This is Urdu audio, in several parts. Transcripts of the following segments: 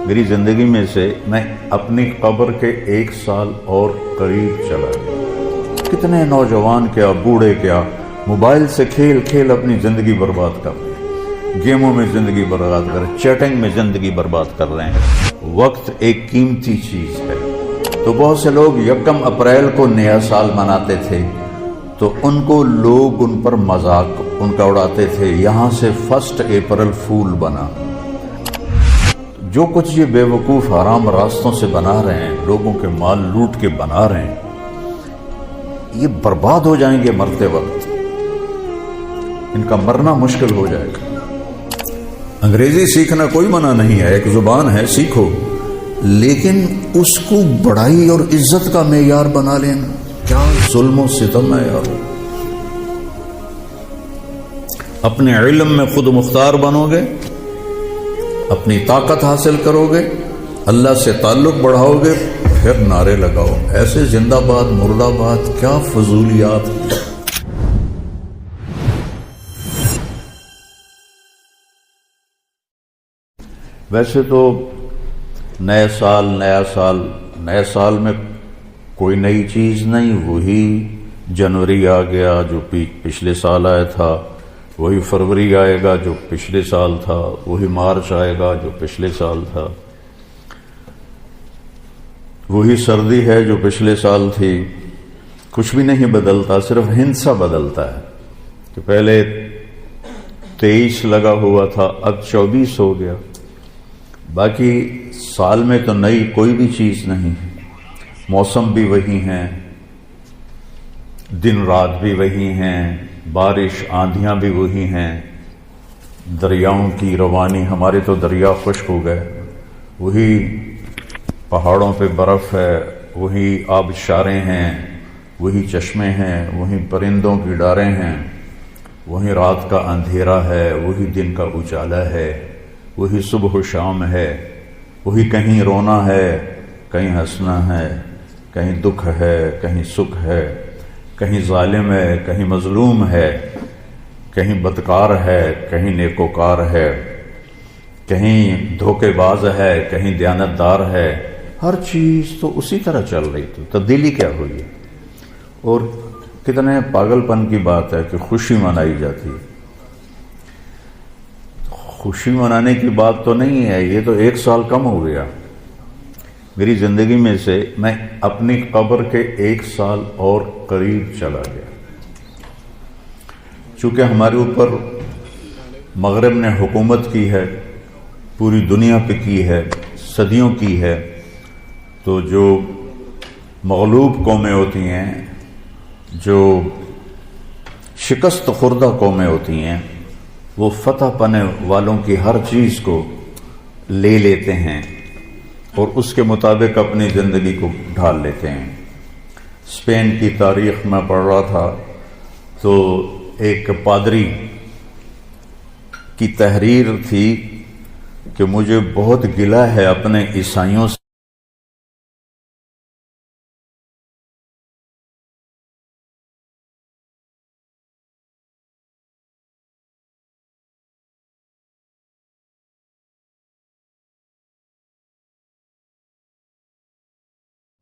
میری زندگی میں سے میں اپنی قبر کے 1 سال اور قریب چلا گیا۔ کتنے نوجوان کیا بوڑھے کیا موبائل سے کھیل کھیل اپنی زندگی برباد کر رہے ہیں، گیموں میں زندگی برباد کر رہے ہیں، چیٹنگ میں زندگی برباد کر رہے ہیں۔ وقت ایک قیمتی چیز ہے۔ تو بہت سے لوگ 1 اپریل کو نیا سال مناتے تھے تو ان کو لوگ ان پر مذاق ان کا اڑاتے تھے، یہاں سے 1 اپریل فول بنا۔ جو کچھ یہ بے وقوف حرام راستوں سے بنا رہے ہیں، لوگوں کے مال لوٹ کے بنا رہے ہیں، یہ برباد ہو جائیں گے مرتے وقت، ان کا مرنا مشکل ہو جائے گا۔ انگریزی سیکھنا کوئی منع نہیں ہے، ایک زبان ہے، سیکھو، لیکن اس کو بڑائی اور عزت کا معیار بنا لینا کیا ظلم و ستم ہے یار۔ اپنے علم میں خود مختار بنو گے، اپنی طاقت حاصل کرو گے، اللہ سے تعلق بڑھاؤ گے، پھر نعرے لگاؤ ایسے زندہ باد مردہ باد، کیا فضولیات۔ ویسے تو نئے سال میں کوئی نئی چیز نہیں، وہی جنوری آ گیا جو پچھلے سال آیا تھا، وہی فروری آئے گا جو پچھلے سال تھا، وہی مارچ آئے گا جو پچھلے سال تھا، وہی سردی ہے جو پچھلے سال تھی۔ کچھ بھی نہیں بدلتا، صرف ہندسہ بدلتا ہے کہ پہلے 23 لگا ہوا تھا، اب 24 ہو گیا۔ باقی سال میں تو نئی کوئی بھی چیز نہیں، موسم بھی وہی ہیں، دن رات بھی وہی ہیں، بارش آندھیاں بھی وہی ہیں، دریاؤں کی روانی، ہمارے تو دریا خشک ہو گئے، وہی پہاڑوں پہ برف ہے، وہی آبشاریں ہیں، وہی چشمے ہیں، وہی پرندوں کی ڈاریں ہیں، وہی رات کا اندھیرا ہے، وہی دن کا اجالا ہے، وہی صبح و شام ہے، وہی کہیں رونا ہے، کہیں ہنسنا ہے، کہیں دکھ ہے، کہیں سکھ ہے، کہیں ظالم ہے، کہیں مظلوم ہے، کہیں بدکار ہے، کہیں نیکوکار ہے، کہیں دھوکے باز ہے، کہیں دیانتدار ہے۔ ہر چیز تو اسی طرح چل رہی تھی، تبدیلی کیا ہوئی ہے؟ اور کتنے پاگل پن کی بات ہے کہ خوشی منائی جاتی ہے۔ خوشی منانے کی بات تو نہیں ہے، یہ تو 1 سال کم ہو گیا۔ میری زندگی میں سے میں اپنی قبر کے 1 سال اور قریب چلا گیا۔ چونکہ ہمارے اوپر مغرب نے حکومت کی ہے، پوری دنیا پہ کی ہے، صدیوں کی ہے، تو جو مغلوب قومیں ہوتی ہیں، جو شکست خوردہ قومیں ہوتی ہیں، وہ فتح پانے والوں کی ہر چیز کو لے لیتے ہیں اور اس کے مطابق اپنی زندگی کو ڈھال لیتے ہیں۔ اسپین کی تاریخ میں پڑھ رہا تھا تو ایک پادری کی تحریر تھی کہ مجھے بہت گلہ ہے اپنے عیسائیوں سے،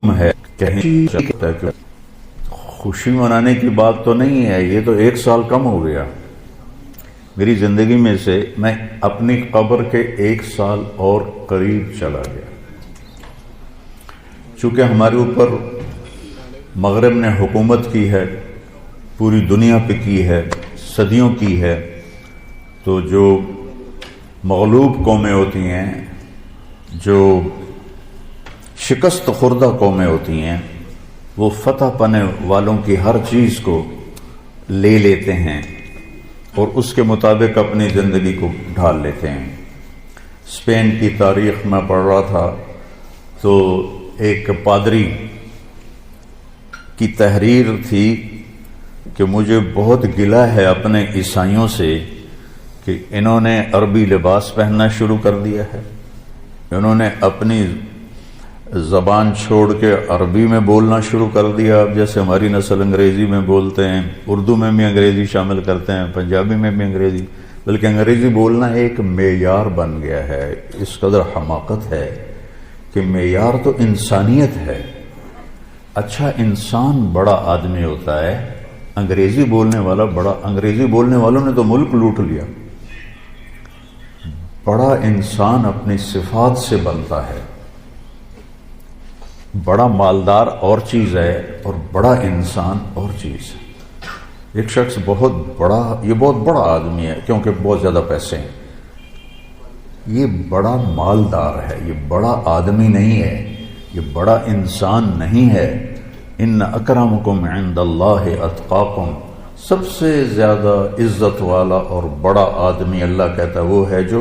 ہے کہیں خوشی منانے کی بات تو نہیں ہے، یہ تو 1 سال کم ہو گیا۔ میری زندگی میں سے میں اپنی قبر کے 1 سال اور قریب چلا گیا۔ چونکہ ہمارے اوپر مغرب نے حکومت کی ہے، پوری دنیا پہ کی ہے، صدیوں کی ہے، تو جو مغلوب قومیں ہوتی ہیں، جو شکست خوردہ قومیں ہوتی ہیں، وہ فتح پانے والوں کی ہر چیز کو لے لیتے ہیں اور اس کے مطابق اپنی زندگی کو ڈھال لیتے ہیں۔ اسپین کی تاریخ میں پڑھ رہا تھا تو ایک پادری کی تحریر تھی کہ مجھے بہت گلہ ہے اپنے عیسائیوں سے کہ انہوں نے عربی لباس پہننا شروع کر دیا ہے، انہوں نے اپنی زبان چھوڑ کے عربی میں بولنا شروع کر دیا۔ اب جیسے ہماری نسل انگریزی میں بولتے ہیں، اردو میں بھی انگریزی شامل کرتے ہیں، پنجابی میں بھی انگریزی، بلکہ انگریزی بولنا ایک معیار بن گیا ہے. اس قدر حماقت ہے کہ معیار تو انسانیت ہے. اچھا انسان بڑا آدمی ہوتا ہے، انگریزی بولنے والا بڑا. انگریزی بولنے والوں نے تو ملک لوٹ لیا. بڑا انسان اپنی صفات سے بنتا ہے. بڑا مالدار اور چیز ہے اور بڑا انسان اور چیز ہے. ایک شخص بہت بڑا، یہ بہت بڑا آدمی ہے کیونکہ بہت زیادہ پیسے ہیں، یہ بڑا مالدار ہے، یہ بڑا آدمی نہیں ہے، یہ بڑا انسان نہیں ہے. ان اکرمکم عند اللہ اتقاکم، سب سے زیادہ عزت والا اور بڑا آدمی اللہ کہتا ہے وہ ہے جو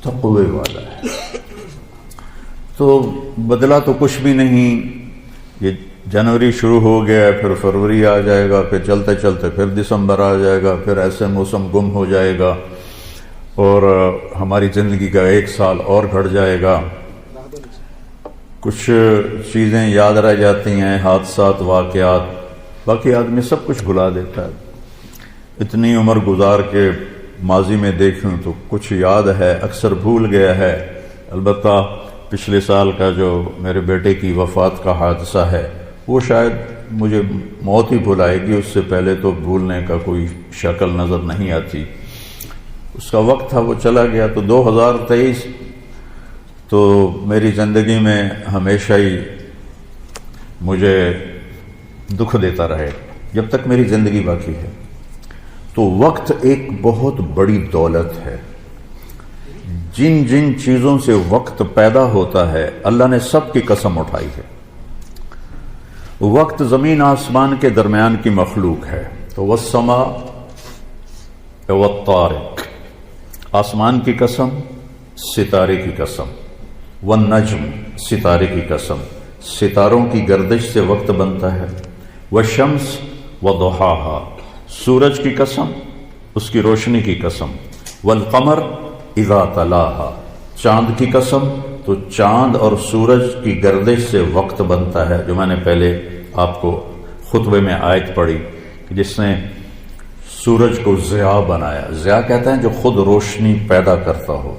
تقوی والا ہے. تو بدلا تو کچھ بھی نہیں. یہ جنوری شروع ہو گیا، پھر فروری آ جائے گا، پھر چلتے چلتے پھر دسمبر آ جائے گا، پھر ایسے موسم گم ہو جائے گا اور ہماری زندگی کا ایک سال اور گھٹ جائے گا. کچھ چیزیں یاد رہ جاتی ہیں، حادثات، واقعات، باقی آدمی سب کچھ بھلا دیتا ہے. اتنی عمر گزار کے ماضی میں دیکھوں تو کچھ یاد ہے، اکثر بھول گیا ہے. البتہ پچھلے سال کا جو میرے بیٹے کی وفات کا حادثہ ہے وہ شاید مجھے موت ہی بھلائے گی، اس سے پہلے تو بھولنے کا کوئی شکل نظر نہیں آتی. اس کا وقت تھا، وہ چلا گیا. تو 2023 تو میری زندگی میں ہمیشہ ہی مجھے دکھ دیتا رہے جب تک میری زندگی باقی ہے. تو وقت ایک بہت بڑی دولت ہے. جن جن چیزوں سے وقت پیدا ہوتا ہے اللہ نے سب کی قسم اٹھائی ہے. وقت زمین آسمان کے درمیان کی مخلوق ہے. تو والسماء والطارق، آسمان کی قسم، ستارے کی قسم. والنجم، ستارے کی قسم، ستاروں کی گردش سے وقت بنتا ہے. والشمس وضحاها، سورج کی قسم، اس کی روشنی کی قسم. والقمر اذا تلاها، چاند کی قسم، تو چاند اور سورج کی گردش سے وقت بنتا ہے، جو میں نے پہلے آپ کو خطبے میں آیت پڑھی کہ جس نے سورج کو ضیاء بنایا. ضیاء کہتے ہیں جو خود روشنی پیدا کرتا ہو.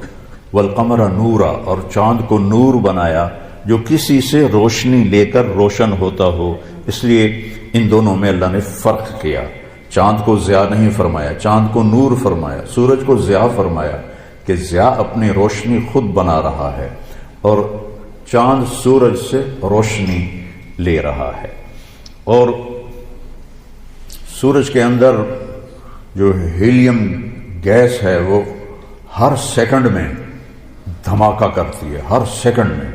والقمر نورا، اور چاند کو نور بنایا جو کسی سے روشنی لے کر روشن ہوتا ہو. اس لیے ان دونوں میں اللہ نے فرق کیا. چاند کو ضیاء نہیں فرمایا، چاند کو نور فرمایا. سورج کو ضیاء فرمایا کہ ضیاء اپنی روشنی خود بنا رہا ہے اور چاند سورج سے روشنی لے رہا ہے. اور سورج کے اندر جو ہیلیم گیس ہے وہ ہر سیکنڈ میں دھماکہ کرتی ہے، ہر سیکنڈ میں.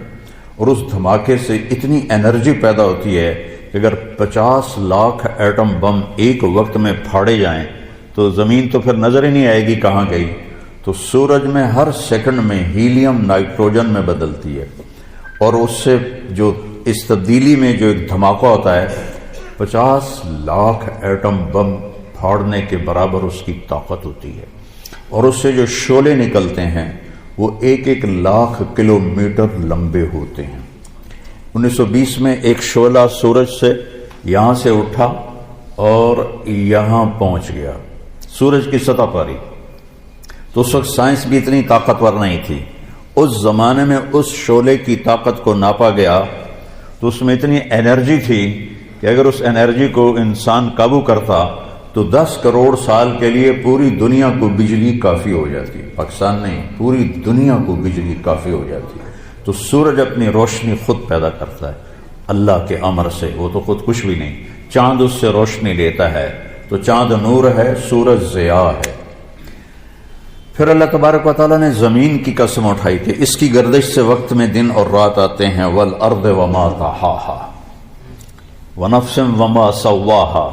اور اس دھماکے سے اتنی انرجی پیدا ہوتی ہے کہ اگر 50 لاکھ ایٹم بم ایک وقت میں پھاڑے جائیں تو زمین تو پھر نظر ہی نہیں آئے گی کہاں گئی. تو سورج میں ہر سیکنڈ میں ہیلیم نائٹروجن میں بدلتی ہے اور اس سے جو اس تبدیلی میں جو ایک دھماکہ ہوتا ہے 50 لاکھ ایٹم بم پھاڑنے کے برابر اس کی طاقت ہوتی ہے. اور اس سے جو شعلے نکلتے ہیں وہ 1-1 لاکھ کلومیٹر لمبے ہوتے ہیں. 1920 میں ایک شعلہ سورج سے یہاں سے اٹھا اور یہاں پہنچ گیا سورج کی سطح پر ہی. تو اس وقت سائنس بھی اتنی طاقتور نہیں تھی. اس زمانے میں اس شعلے کی طاقت کو ناپا گیا تو اس میں اتنی انرجی تھی کہ اگر اس انرجی کو انسان قابو کرتا تو 10 کروڑ سال کے لیے پوری دنیا کو بجلی کافی ہو جاتی. پاکستان نہیں، پوری دنیا کو بجلی کافی ہو جاتی. تو سورج اپنی روشنی خود پیدا کرتا ہے اللہ کے امر سے، وہ تو خود کچھ بھی نہیں. چاند اس سے روشنی لیتا ہے تو چاند نور ہے، سورج ضیاء ہے. پھر اللہ تبارک و تعالیٰ نے زمین کی قسم اٹھائی کہ اس کی گردش سے وقت میں دن اور رات آتے ہیں. والارض وما طحاها ونفس وما سواها،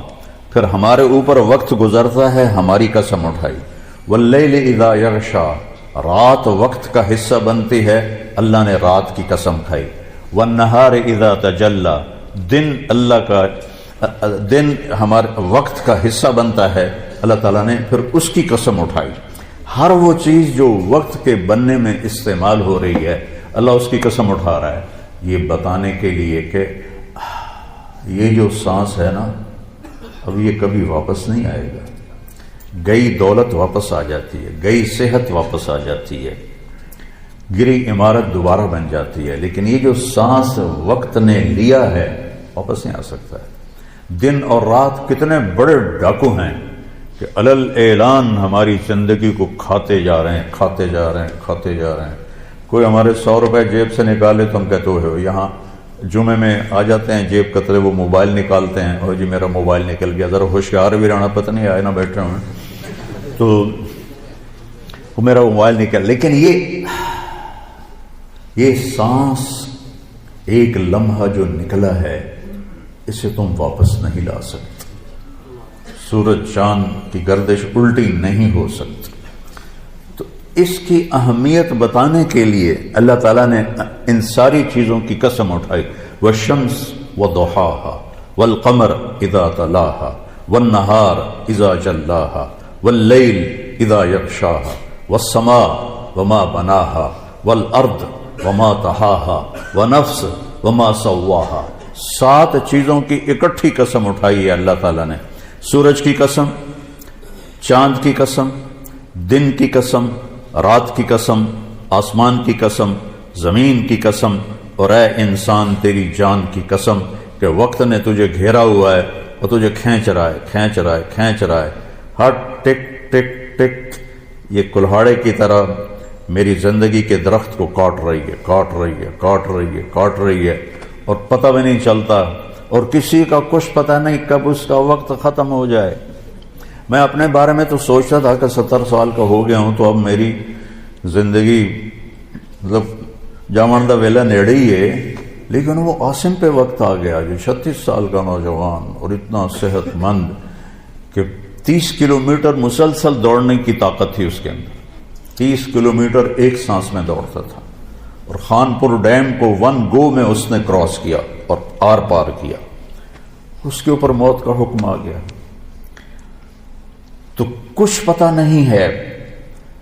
پھر ہمارے اوپر وقت گزرتا ہے، ہماری قسم اٹھائی. واللیل اذا یغشا، رات وقت کا حصہ بنتی ہے، اللہ نے رات کی قسم کھائی. والنہار اذا تجلی، دن اللہ کا دن ہمارے وقت کا حصہ بنتا ہے، اللہ تعالیٰ نے پھر اس کی قسم اٹھائی. ہر وہ چیز جو وقت کے بننے میں استعمال ہو رہی ہے اللہ اس کی قسم اٹھا رہا ہے، یہ بتانے کے لیے کہ یہ جو سانس ہے نا اب یہ کبھی واپس نہیں آئے گا. گئی دولت واپس آ جاتی ہے، گئی صحت واپس آ جاتی ہے، گری عمارت دوبارہ بن جاتی ہے، لیکن یہ جو سانس وقت نے لیا ہے واپس نہیں آ سکتا ہے۔ دن اور رات کتنے بڑے ڈاکو ہیں کہ علل اعلان ہماری زندگی کو کھاتے جا رہے ہیں، کھاتے جا رہے ہیں، کھاتے جا رہے ہیں۔ کوئی ہمارے 100 روپے جیب سے نکالے تو ہم کہتے ہو یہاں جمعے میں آ جاتے ہیں جیب کترے، وہ موبائل نکالتے ہیں، اور جی میرا موبائل نکل گیا، ذرا ہوشیار بھی رہنا، پتہ نہیں آئے نہ بیٹھے ہوئے تو وہ میرا موبائل نکل۔ لیکن یہ سانس ایک لمحہ جو نکلا ہے اسے تم واپس نہیں لا سکتے، سورج چاند کی گردش الٹی نہیں ہو سکتی۔ تو اس کی اہمیت بتانے کے لیے اللہ تعالیٰ نے ان ساری چیزوں کی قسم اٹھائی، والشمس وضحاها والقمر اذا تلاها والنہار اذا جلاها واللیل اذا یغشاها والسماء وما بناها والارض وما طحاها ونفس وما سواها۔ 7 چیزوں کی اکٹھی قسم اٹھائی ہے اللہ تعالیٰ نے، سورج کی قسم، چاند کی قسم، دن کی قسم، رات کی قسم، آسمان کی قسم، زمین کی قسم، اور اے انسان تیری جان کی قسم کہ وقت نے تجھے گھیرا ہوا ہے اور تجھے کھینچ رہا ہے، کھینچ رہا ہے، کھینچ رہا ہے، ہر ٹک ٹک ٹک یہ کلہاڑے کی طرح میری زندگی کے درخت کو کاٹ رہی ہے، کاٹ رہی ہے، کاٹ رہی ہے، کاٹ رہی ہے، اور پتہ بھی نہیں چلتا، اور کسی کا کچھ پتہ نہیں کب اس کا وقت ختم ہو جائے۔ میں اپنے بارے میں تو سوچتا تھا کہ 70 سال کا ہو گیا ہوں تو اب میری زندگی مطلب جامن دا ویلا نیڑے ہی ہے، لیکن وہ عاصم پہ وقت آ گیا جو 36 سال کا نوجوان اور اتنا صحت مند کہ 30 کلومیٹر مسلسل دوڑنے کی طاقت تھی اس کے اندر، 30 کلومیٹر ایک سانس میں دوڑتا تھا، اور خانپور ڈیم کو 1 گو میں اس نے کراس کیا اور آر پار کیا، اس کے اوپر موت کا حکم آ گیا۔ تو کچھ پتہ نہیں ہے،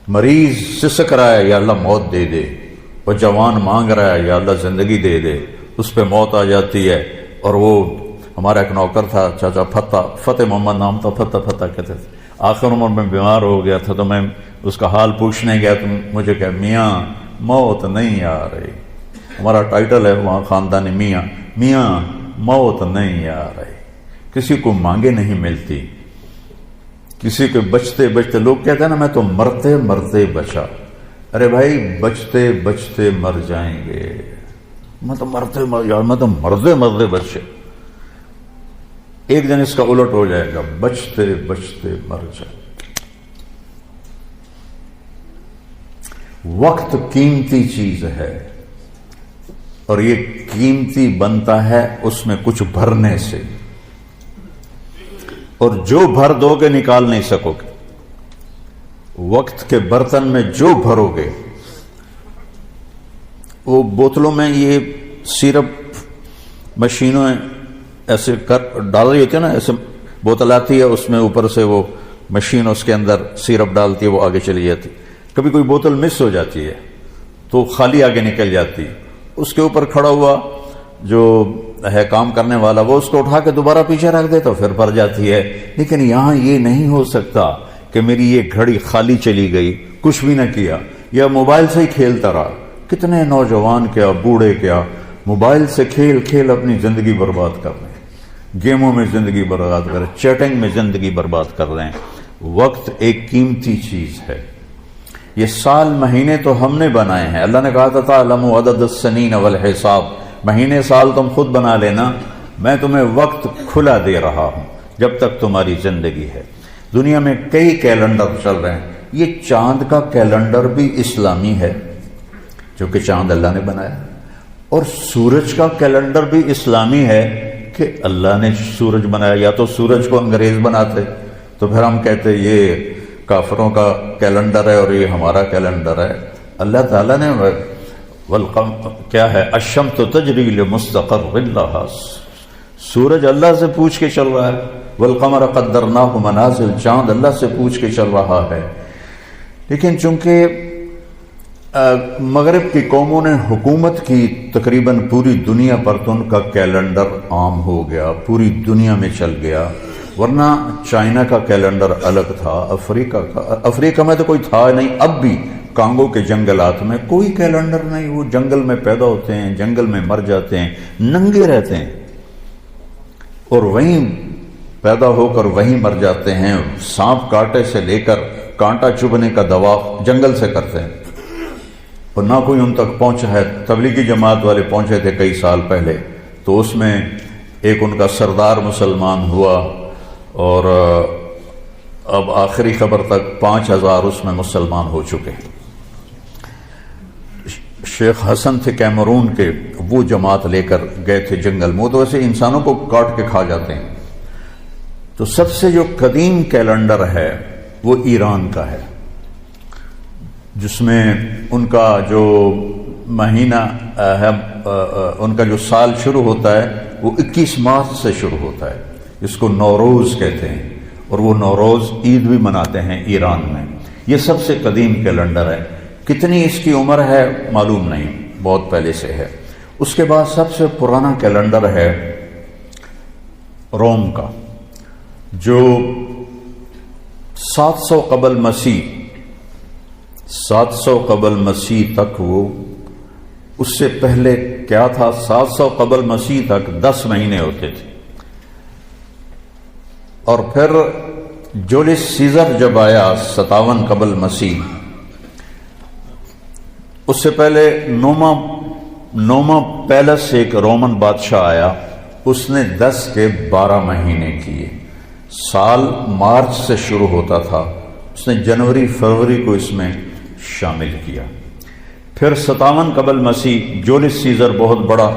مریض سسک رہا ہے یا اللہ موت دے دے، وہ جوان مانگ رہا ہے یا اللہ زندگی دے دے، اس پہ موت آ جاتی ہے۔ اور وہ ہمارا ایک نوکر تھا چاچا فتح محمد نام تھا، فتح کہتے تھے، آخر عمر میں بیمار ہو گیا تھا تو میں اس کا حال پوچھنے گیا تو مجھے کہ میاں موت نہیں آ رہی، ہمارا ٹائٹل ہے وہاں خاندانی میاں موت نہیں آ رہی، کسی کو مانگے نہیں ملتی، کسی کے بچتے بچتے، لوگ کہتے ہیں نا میں تو مرتے مرتے بچا، ارے بھائی بچتے بچتے مر جائیں گے، میں تو مرتے بچے، ایک دن اس کا الٹ ہو جائے گا، بچتے بچتے مر جائیں۔ وقت قیمتی چیز ہے، اور یہ قیمتی بنتا ہے اس میں کچھ بھرنے سے، اور جو بھر دو گے نکال نہیں سکو گے۔ وقت کے برتن میں جو بھرو گے، وہ بوتلوں میں یہ سیرپ مشینوں ایسے ڈال رہی ہوتی ہے نا، ایسے بوتل آتی ہے، اس میں اوپر سے وہ مشین اس کے اندر سیرپ ڈالتی ہے، وہ آگے چلی جاتی، کبھی کوئی بوتل مس ہو جاتی ہے تو خالی آگے نکل جاتی، اس کے اوپر کھڑا ہوا جو ہے کام کرنے والا وہ اس کو اٹھا کے دوبارہ پیچھے رکھ دے تو پھر بھر جاتی ہے۔ لیکن یہاں یہ نہیں ہو سکتا کہ میری یہ گھڑی خالی چلی گئی، کچھ بھی نہ کیا، یا موبائل سے ہی کھیلتا رہا۔ کتنے نوجوان کیا بوڑھے کیا موبائل سے کھیل کھیل اپنی زندگی برباد کر رہے ہیں، گیموں میں زندگی برباد کر رہے ہیں، چیٹنگ میں زندگی برباد کر رہے ہیں۔ وقت ایک قیمتی چیز ہے۔ یہ سال مہینے تو ہم نے بنائے ہیں، اللہ نے کہا تھا تعلموا عدد السنین والحساب، مہینے سال تم خود بنا لینا، میں تمہیں وقت کھلا دے رہا ہوں جب تک تمہاری زندگی ہے۔ دنیا میں کئی کیلنڈر چل رہے ہیں، یہ چاند کا کیلنڈر بھی اسلامی ہے جو کہ چاند اللہ نے بنایا، اور سورج کا کیلنڈر بھی اسلامی ہے کہ اللہ نے سورج بنایا۔ یا تو سورج کو انگریز بناتے تو پھر ہم کہتے یہ کافروں کا کیلنڈر ہے اور یہ ہمارا کیلنڈر ہے۔ اللہ تعالیٰ نے کیا ہے، الشمس تجری لمستقر لہا، سورج اللہ سے پوچھ کے چل رہا ہے، والقمر قدرناہ منازل، چاند اللہ سے پوچھ کے چل رہا ہے۔ لیکن چونکہ مغرب کی قوموں نے حکومت کی تقریباً پوری دنیا پر، تو ان کا کیلنڈر عام ہو گیا، پوری دنیا میں چل گیا، ورنہ چائنا کا کیلنڈر الگ تھا، افریقہ میں تو کوئی تھا نہیں، اب بھی کانگو کے جنگلات میں کوئی کیلنڈر نہیں، وہ جنگل میں پیدا ہوتے ہیں، جنگل میں مر جاتے ہیں، ننگے رہتے ہیں اور وہیں پیدا ہو کر وہیں مر جاتے ہیں، سانپ کاٹے سے لے کر کانٹا چبھنے کا دوا جنگل سے کرتے ہیں، اور نہ کوئی ان تک پہنچا ہے۔ تبلیغی جماعت والے پہنچے تھے کئی سال پہلے، تو اس میں ایک ان کا سردار مسلمان ہوا، اور اب آخری خبر تک 5000 اس میں مسلمان ہو چکے ہیں۔ شیخ حسن تھے کیمرون کے، وہ جماعت لے کر گئے تھے جنگل میں، تو ویسے انسانوں کو کاٹ کے کھا جاتے ہیں۔ تو سب سے جو قدیم کیلنڈر ہے وہ ایران کا ہے، جس میں ان کا جو مہینہ ہے، ان کا جو سال شروع ہوتا ہے وہ 21 مارچ سے شروع ہوتا ہے، اس کو نوروز کہتے ہیں، اور وہ نوروز عید بھی مناتے ہیں ایران میں۔ یہ سب سے قدیم کیلنڈر ہے، کتنی اس کی عمر ہے معلوم نہیں، بہت پہلے سے ہے۔ اس کے بعد سب سے پرانا کیلنڈر ہے روم کا، جو 700 قبل مسیح 700 قبل مسیح تک، وہ اس سے پہلے کیا تھا، 700 قبل مسیح تک 10 مہینے ہوتے تھے، اور پھر جولیس سیزر جب آیا 57 قبل مسیح، اس سے پہلے نوما پیلس ایک رومن بادشاہ آیا، اس نے 10 کے 12 مہینے کیے، سال مارچ سے شروع ہوتا تھا، اس نے جنوری فروری کو اس میں شامل کیا۔ پھر 57 قبل مسیح جولیس سیزر بہت بڑا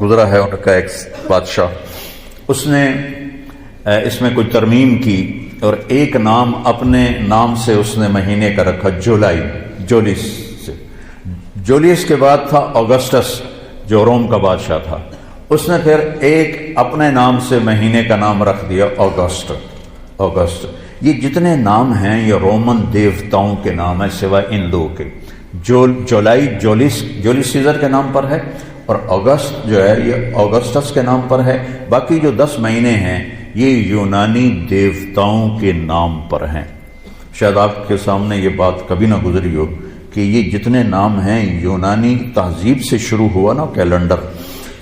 گزرا ہے ان کا ایک بادشاہ، اس نے اس میں کوئی ترمیم کی اور ایک نام اپنے نام سے اس نے مہینے کا رکھا، جولیس سے۔ جولیس کے بعد تھا اگسٹس جو روم کا بادشاہ تھا، اس نے پھر ایک اپنے نام سے مہینے کا نام رکھ دیا اگسٹ۔ یہ جتنے نام ہیں یہ رومن دیوتاؤں کے نام ہیں سوائے ان دو کے، جولیس سیزر کے نام پر ہے، اور اگست جو ہے یہ اگسٹس کے نام پر ہے۔ باقی جو 10 مہینے ہیں یہ یونانی دیوتاؤں کے نام پر ہیں۔ شاید آپ کے سامنے یہ بات کبھی نہ گزری ہو کہ یہ جتنے نام ہیں یونانی تہذیب سے شروع ہوا نا کیلنڈر،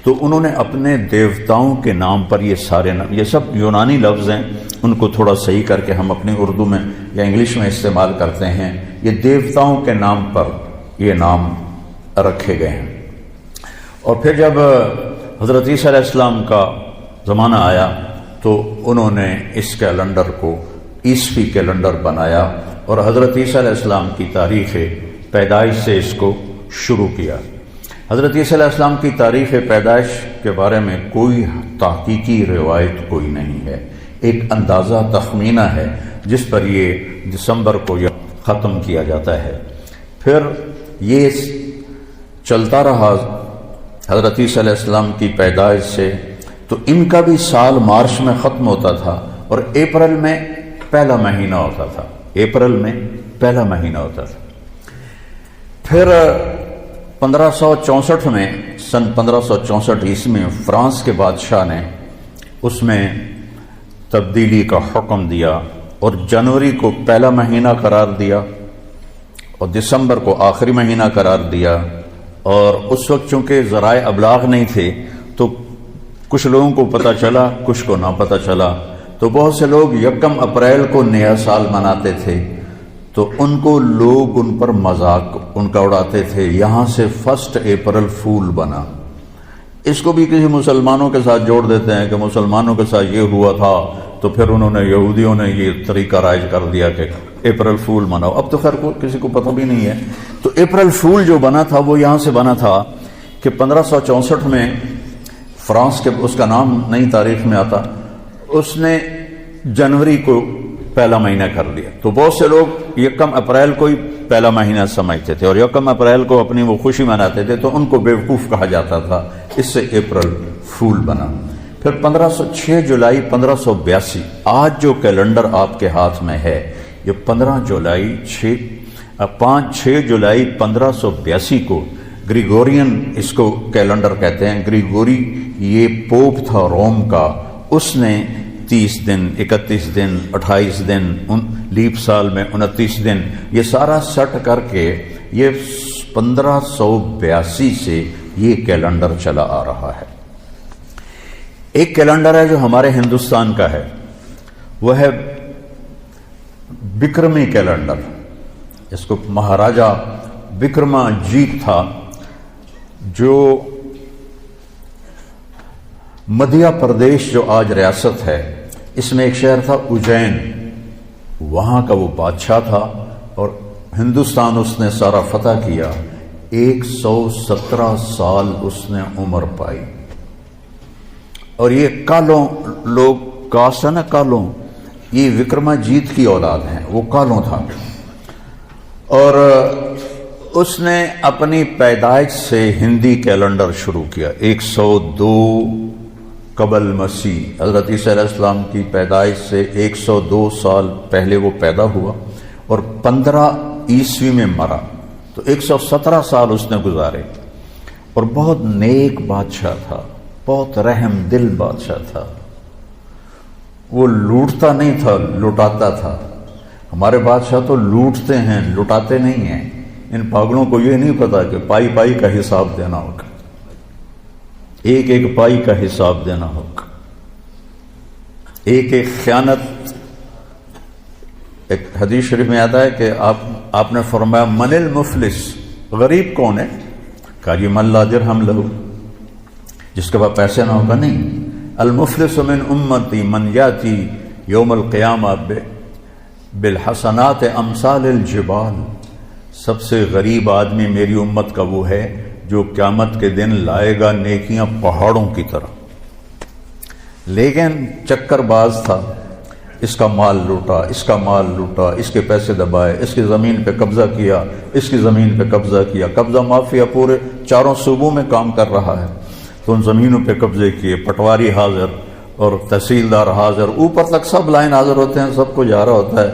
تو انہوں نے اپنے دیوتاؤں کے نام پر یہ سارے نام، یہ سب یونانی لفظ ہیں، ان کو تھوڑا صحیح کر کے ہم اپنی اردو میں یا انگلش میں استعمال کرتے ہیں، یہ دیوتاؤں کے نام پر یہ نام رکھے گئے ہیں۔ اور پھر جب حضرت عیسیٰ علیہ السلام کا زمانہ آیا تو انہوں نے اس کیلنڈر کو عیسوی کیلنڈر بنایا، اور حضرت عیسیٰ علیہ السلام کی تاریخ پیدائش سے اس کو شروع کیا۔ حضرت عیسیٰ علیہ السلام کی تاریخ پیدائش کے بارے میں کوئی تحقیقی روایت کوئی نہیں ہے، ایک اندازہ تخمینہ ہے جس پر یہ دسمبر کو ختم کیا جاتا ہے۔ پھر یہ چلتا رہا حضرت عیسیٰ علیہ السلام کی پیدائش سے، تو ان کا بھی سال مارچ میں ختم ہوتا تھا اور اپریل میں پہلا مہینہ ہوتا تھا، پھر 1564 میں سن 1564 عیسوی میں فرانس کے بادشاہ نے اس میں تبدیلی کا حکم دیا اور جنوری کو پہلا مہینہ قرار دیا اور دسمبر کو آخری مہینہ قرار دیا۔ اور اس وقت چونکہ ذرائع ابلاغ نہیں تھے تو کچھ لوگوں کو پتہ چلا، کچھ کو نہ پتہ چلا، تو بہت سے لوگ 1 اپریل کو نیا سال مناتے تھے، تو ان کو لوگ ان پر مذاق ان کا اڑاتے تھے، یہاں سے 1 اپریل فول بنا۔ اس کو بھی کسی مسلمانوں کے ساتھ جوڑ دیتے ہیں کہ مسلمانوں کے ساتھ یہ ہوا تھا، تو پھر انہوں نے یہودیوں نے یہ طریقہ رائج کر دیا کہ اپریل فول مناؤ۔ اب تو خیر کسی کو پتہ بھی نہیں ہے۔ تو اپریل فول جو بنا تھا وہ یہاں سے بنا تھا کہ 1564 میں فرانس کے، اس کا نام نئی تاریخ میں آتا، اس نے جنوری کو پہلا مہینہ کر دیا، تو بہت سے لوگ 1 اپریل کو ہی پہلا مہینہ سمجھتے تھے اور 1 اپریل کو اپنی وہ خوشی مناتے تھے، تو ان کو بیوقوف کہا جاتا تھا، اس سے اپریل فول بنا۔ پھر 6 جولائی 1582، آج جو کیلنڈر آپ کے ہاتھ میں ہے یہ 6 جولائی 1582 کو گریگورین اس کو کیلنڈر کہتے ہیں۔ گریگوری یہ پوپ تھا روم کا، اس نے 30 دن، 31 دن، 28 دن، لیپ سال میں 29 دن، یہ سارا سٹ کر کے یہ 1582 سے یہ کیلنڈر چلا آ رہا ہے۔ ایک کیلنڈر ہے جو ہمارے ہندوستان کا ہے، وہ ہے بکرمی کیلنڈر، اس کو مہاراجا بکرما جیت تھا جو مدھیہ پردیش جو آج ریاست ہے، اس میں ایک شہر تھا اجین، وہاں کا وہ بادشاہ تھا اور ہندوستان اس نے سارا فتح کیا۔ 117 سال اس نے عمر پائی، اور یہ کالوں لوگ کاسٹ ہے نا، کالوں، یہ وکرما جیت کی اولاد ہیں، وہ کالوں تھا، اور اس نے اپنی پیدائش سے ہندی کیلنڈر شروع کیا۔ 102 قبل مسیح، حضرت عیسیٰ علیہ السلام کی پیدائش سے 102 سال پہلے وہ پیدا ہوا اور 15 عیسوی میں مرا، تو 117 سال اس نے گزارے، اور بہت نیک بادشاہ تھا، بہت رحم دل بادشاہ تھا، وہ لوٹتا نہیں تھا، لٹاتا تھا۔ ہمارے بادشاہ تو لوٹتے ہیں، لٹاتے نہیں ہیں۔ ان پاگلوں کو یہ نہیں پتا کہ پائی پائی کا حساب دینا ہوگا، ایک ایک پائی کا حساب دینا ہوگا، ایک ایک خیانت۔ ایک حدیث شریف میں آتا ہے کہ آپ نے فرمایا من المفلس، غریب کون ہے؟ کہا جی من لا درہم لہ، جس کے پاس پیسے نہ ہوگا نہیں۔ المفلس من امتی من یاتی یوم القیامہ بالحسنات امثال الجبال، سب سے غریب آدمی میری امت کا وہ ہے جو قیامت کے دن لائے گا نیکیاں پہاڑوں کی طرح، لیکن چکر باز تھا، اس کا مال لوٹا، اس کا مال لوٹا، اس کے پیسے دبائے، اس کی زمین پہ قبضہ کیا، اس کی زمین پہ قبضہ کیا، قبضہ مافیا پورے 4 صوبوں میں کام کر رہا ہے، تو ان زمینوں پہ قبضے کیے، پٹواری حاضر اور تحصیلدار حاضر، اوپر تک سب لائن حاضر ہوتے ہیں، سب کو جا رہا ہوتا ہے۔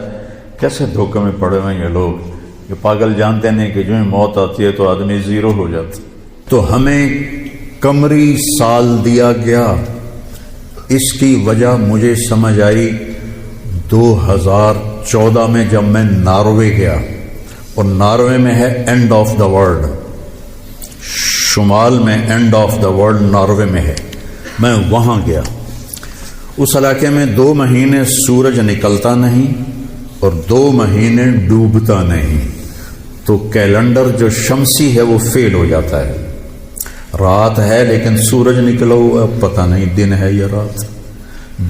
کیسے دھوکے میں پڑے ہوئے یہ لوگ، یہ پاگل جانتے نہیں کہ جو ہی موت آتی ہے تو آدمی زیرو ہو جاتا۔ تو ہمیں قمری سال دیا گیا، اس کی وجہ مجھے سمجھ آئی 2014 میں جب میں ناروے گیا، اور ناروے میں ہے اینڈ آف دا ورلڈ، شمال میں and of the world Norway میں ہے، میں وہاں گیا۔ اس علاقے میں 2 مہینے سورج نکلتا نہیں اور 2 مہینے ڈوبتا نہیں، تو کیلنڈر جو شمسی ہے وہ فیل ہو جاتا ہے، رات ہے لیکن سورج نکلا ہوا پتہ نہیں دن ہے یا رات،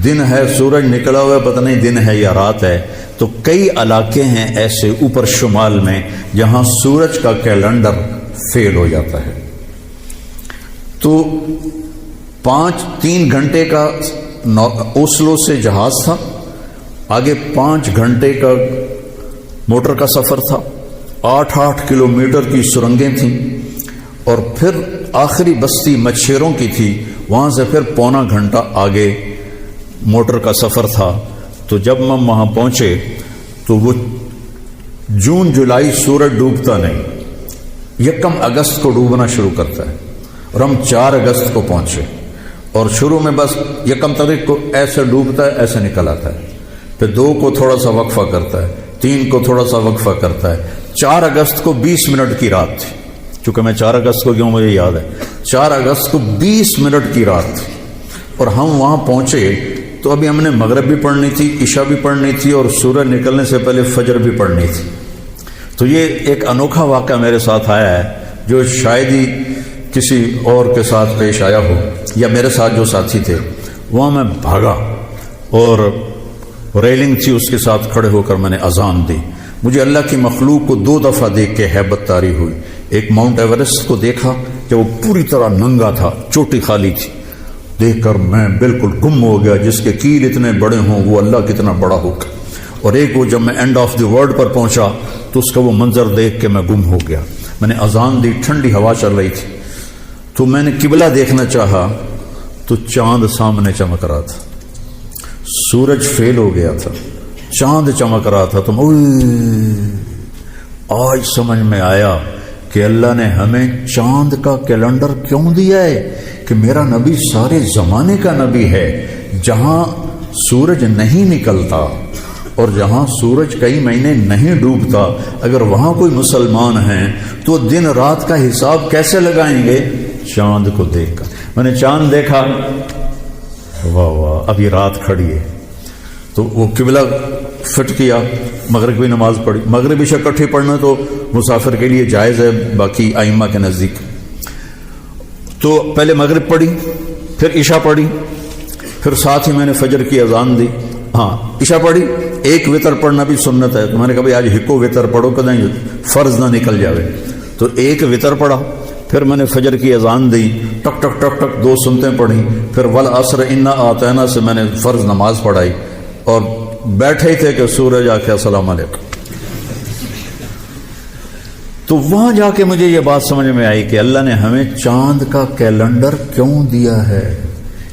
دن ہے سورج نکلا ہوا پتہ نہیں دن ہے یا رات ہے۔ تو کئی علاقے ہیں ایسے اوپر شمال میں جہاں سورج کا کیلنڈر فیل ہو جاتا ہے۔ تو 3 گھنٹے کا اوسلو سے جہاز تھا، آگے 5 گھنٹے کا موٹر کا سفر تھا، 8 کلومیٹر کی سرنگیں تھیں، اور پھر آخری بستی مچھیروں کی تھی، وہاں سے پھر 1.25 گھنٹہ آگے موٹر کا سفر تھا۔ تو جب ہم وہاں پہنچے تو وہ جون جولائی سورج ڈوبتا نہیں، 1 اگست کو ڈوبنا شروع کرتا ہے، اور ہم 4 اگست کو پہنچے، اور شروع میں بس 1 تاریخ کو ایسے ڈوبتا ہے، ایسے نکل آتا ہے، پھر 2 کو تھوڑا سا وقفہ کرتا ہے، 3 کو تھوڑا سا وقفہ کرتا ہے۔ 4 اگست کو 20 منٹ کی رات تھی، چونکہ میں 4 اگست کو کیوں مجھے یاد ہے، 4 اگست کو 20 منٹ کی رات تھی، اور ہم وہاں پہنچے تو ابھی ہم نے مغرب بھی پڑھنی تھی، عشاء بھی پڑھنی تھی، اور سورج نکلنے سے پہلے فجر بھی پڑھنی تھی۔ تو یہ ایک انوکھا واقعہ میرے ساتھ آیا ہے جو شاید ہی کسی اور کے ساتھ پیش آیا ہو، یا میرے ساتھ جو ساتھی تھے، وہاں میں بھاگا اور ریلنگ تھی اس کے ساتھ کھڑے ہو کر میں نے اذان دی۔ مجھے اللہ کی مخلوق کو 2 دفعہ دیکھ کے ہیبت طاری ہوئی۔ ایک ماؤنٹ ایورسٹ کو دیکھا کہ وہ پوری طرح ننگا تھا، چوٹی خالی تھی، دیکھ کر میں بالکل گم ہو گیا، جس کے کیل اتنے بڑے ہوں وہ اللہ کتنا بڑا ہوگا۔ اور ایک وہ جب میں اینڈ آف دی ورلڈ پر پہنچا تو اس کا وہ منظر دیکھ کے میں گم ہو گیا۔ میں نے اذان دی، ٹھنڈی ہوا چل رہی تھی، تو میں نے قبلہ دیکھنا چاہا تو چاند سامنے چمک رہا تھا، سورج فیل ہو گیا تھا، چاند چمک رہا تھا۔ تو آج سمجھ میں آیا کہ اللہ نے ہمیں چاند کا کیلنڈر کیوں دیا ہے، کہ میرا نبی سارے زمانے کا نبی ہے۔ جہاں سورج نہیں نکلتا اور جہاں سورج کئی مہینے نہیں ڈوبتا، اگر وہاں کوئی مسلمان ہیں تو دن رات کا حساب کیسے لگائیں گے؟ چاند کو دیکھ کر۔ میں نے چاند دیکھا، واہ واہ، اب یہ رات کھڑی ہے، تو وہ قبلہ فٹ کیا، مغرب کی نماز پڑھی۔ مغرب عشاء اکٹھے پڑھنا تو مسافر کے لیے جائز ہے باقی ائمہ کے نزدیک۔ تو پہلے مغرب پڑھی، پھر عشاء پڑھی، پھر ساتھ ہی میں نے فجر کی اذان دی۔ ہاں عشاء پڑھی، ایک وتر پڑھنا بھی سنت ہے، تو میں نے کہا بھائی آج ہکو وتر پڑھو کہ نہیں فرض نہ نکل جاوے، تو ایک وتر پڑھا۔ پھر میں نے فجر کی اذان دی، ٹک ٹک ٹک ٹک 2 سنتیں پڑھی، پھر والعصر انا اعطینا سے میں نے فرض نماز پڑھائی، اور بیٹھے ہی تھے کہ سورج آ کے السلام علیکم۔ تو وہاں جا کے مجھے یہ بات سمجھ میں آئی کہ اللہ نے ہمیں چاند کا کیلنڈر کیوں دیا ہے۔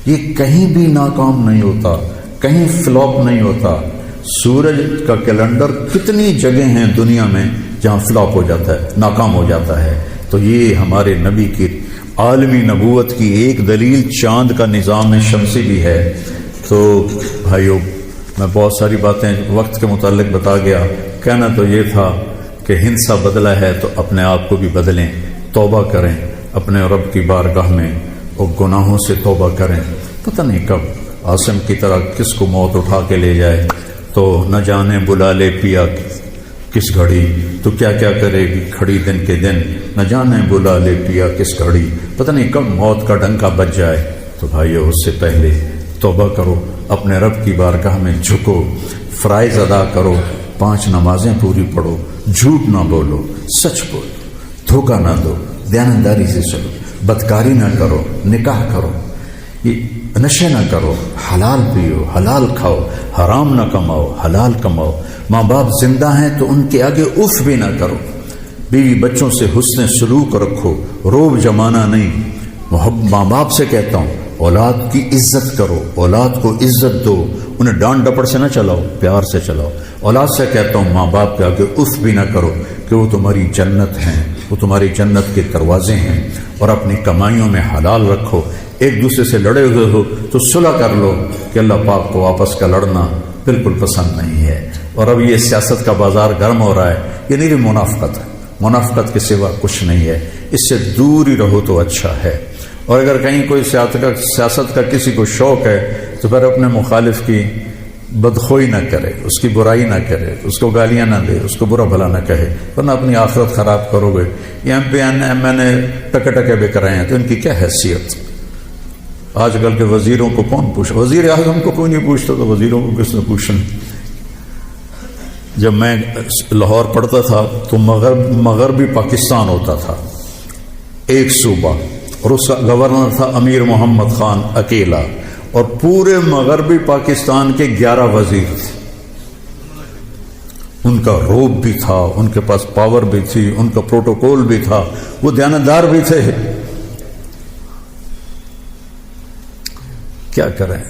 یہ کہیں بھی ناکام نہیں ہوتا، کہیں فلاپ نہیں ہوتا۔ سورج کا کیلنڈر کتنی جگہ ہیں دنیا میں جہاں فلاپ ہو جاتا ہے، ناکام ہو جاتا ہے۔ تو یہ ہمارے نبی کی عالمی نبوت کی ایک دلیل چاند کا نظام شمسی بھی ہے۔ تو بھائیو، میں بہت ساری باتیں وقت کے متعلق بتا گیا، کہنا تو یہ تھا کہ ہندسہ بدلا ہے تو اپنے آپ کو بھی بدلیں، توبہ کریں اپنے رب کی بارگاہ میں اور گناہوں سے توبہ کریں۔ پتہ نہیں کب عاصم کی طرح کس کو موت اٹھا کے لے جائے، تو نہ جانے بلا لے پیا کس گھڑی، تو کیا کیا کرے گی کھڑی دن کے دن، نہ جانے بلا لے پیا کس گھڑی، پتہ نہیں کب موت کا ڈنکا بج جائے۔ تو بھائیو، اس سے پہلے توبہ کرو، اپنے رب کی بارگاہ میں جھکو، فرائض ادا کرو، 5 نمازیں پوری پڑھو، جھوٹ نہ بولو، سچ بولو، دھوکہ نہ دو، دیانتداری سے چلو، بدکاری نہ کرو، نکاح کرو، یہ نشے نہ کرو، حلال پیو، حلال کھاؤ، حرام نہ کماؤ، حلال کماؤ۔ ماں باپ زندہ ہیں تو ان کے آگے اف بھی نہ کرو، بیوی بچوں سے حسن سلوک رکھو، روب جمانا نہیں۔ ماں باپ سے کہتا ہوں اولاد کی عزت کرو، اولاد کو عزت دو، انہیں ڈانٹ ڈپٹ سے نہ چلاؤ، پیار سے چلاؤ۔ اولاد سے کہتا ہوں ماں باپ کے آگے اف بھی نہ کرو، کہ وہ تمہاری جنت ہیں، وہ تمہاری جنت کے دروازے ہیں۔ اور اپنی کمائیوں میں حلال رکھو۔ ایک دوسرے سے لڑے ہوئے ہو تو صلح کر لو، کہ اللہ پاک کو آپس کا لڑنا بالکل پسند نہیں ہے۔ اور اب یہ سیاست کا بازار گرم ہو رہا ہے، یہ نہیں منافقت ہے، منافقت کے سوا کچھ نہیں ہے، اس سے دور ہی رہو تو اچھا ہے۔ اور اگر کہیں کوئی سیاست کا کسی کو شوق ہے تو پھر اپنے مخالف کی بدخوئی نہ کرے، اس کی برائی نہ کرے، اس کو گالیاں نہ دے، اس کو برا بھلا نہ کہے، ورنہ اپنی آخرت خراب کرو گے۔ یہ M P M L A ٹکے ٹکے بک رہے ہیں تو ان کی کیا حیثیت؟ آج کل کے وزیروں کو کون پوچھا؟ وزیر اعظم کو کوئی نہیں پوچھتا تو وزیروں کو کس نے پوچھنا؟ جب میں لاہور پڑھتا تھا تو مغربی پاکستان ہوتا تھا، ایک صوبہ، اور اس کا گورنر تھا امیر محمد خان اکیلا، اور پورے مغربی پاکستان کے 11 وزیر تھے۔ ان کا روب بھی تھا، ان کے پاس پاور بھی تھی، ان کا پروٹوکول بھی تھا، وہ دیانتدار بھی تھے۔ کیا کریں،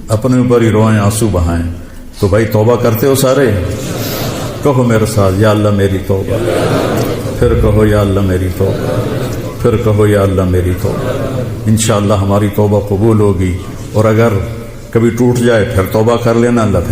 اپنے اوپر ہی روئیں، آنسو بہائیں۔ تو بھائی توبہ کرتے ہو سارے؟ کہو میرے ساتھ، یا اللہ میری توبہ، پھر کہو یا اللہ میری توبہ، پھر کہو یا اللہ میری توبہ۔ انشاءاللہ ہماری توبہ قبول ہوگی، اور اگر کبھی ٹوٹ جائے پھر توبہ کر لینا، اللہ پھر